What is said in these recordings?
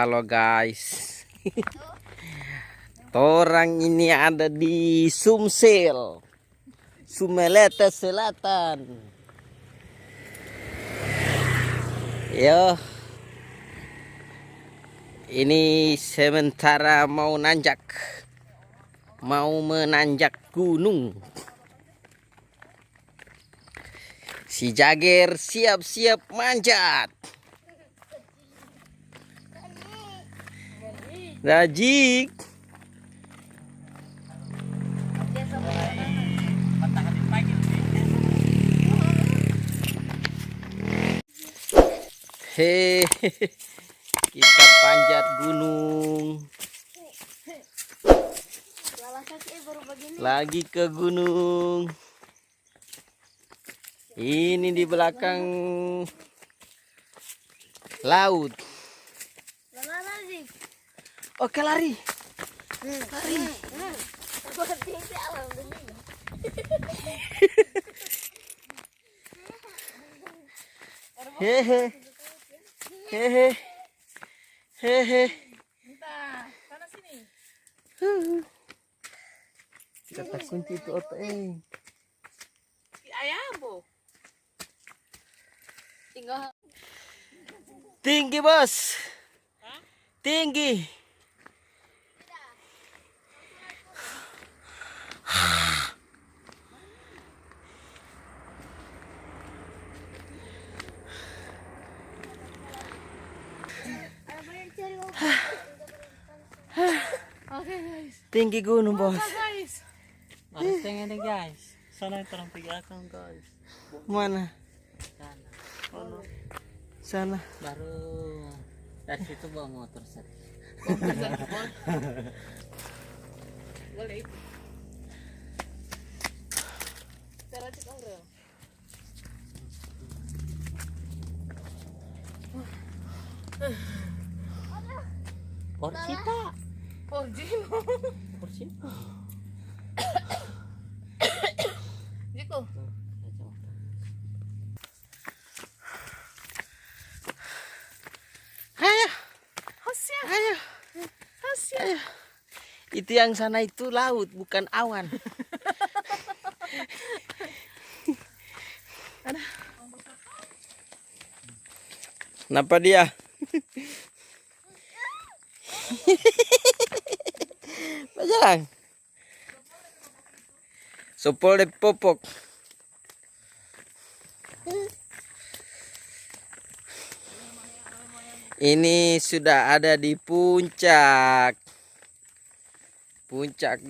Halo guys. Orang ini ada di Sumsel, Sumalata Selatan. Yo. Ini sementara mau menanjak gunung. Si Jager siap-siap manjat. Rajik. Hehehe, kita panjat gunung. Lagi ke gunung. Ini di belakang laut. Oke, lari. Lari. Hehe. Hehe. Hehe. Sana sini. Kata kunci itu otak. Ayam, Bu. Tinggal. Tinggi, Bos. Hah? Tinggi. Oke, guys. Tinggi gunung, Bos. Guys. Harus tengah deh guys. Sana yang terang pergi akan guys. Mana? Sana. Oh, sana. Baru dari situ bawa motor saya. Boleh itu. Cara cek orang. Percipta. Porjino. Percipta. Jiko. Ayo, Hasia. ayo, Hasia. ayo. Itu yang sana itu laut, bukan awan. Kenapa dia? Bajalang. Sopol de popok. Ini sudah ada di puncak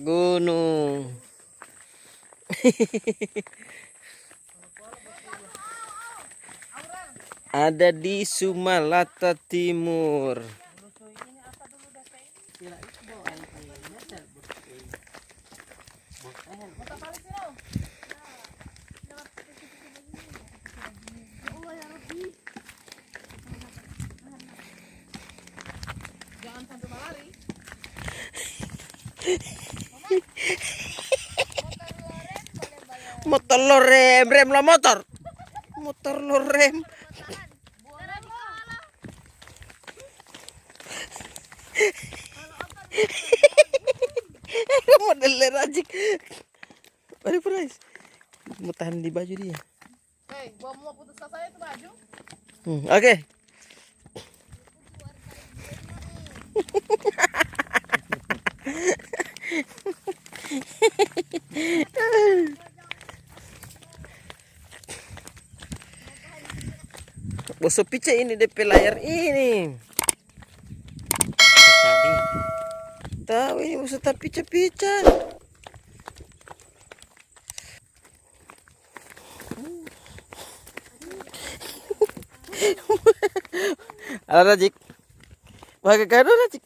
gunung. Ada di Sumalata Timur. Jangan sampai malari. Motor lo rem lo motor. Motor lo rem. Modelnya rajik. Balik price. Mau tahan di baju dia. Hei, mau putus saya itu baju. Oke. Bosok pica ini DP layar ini. Tadi. Tahu ini bosok tapi pica. Halo Rajik. Pakai kado Rajik.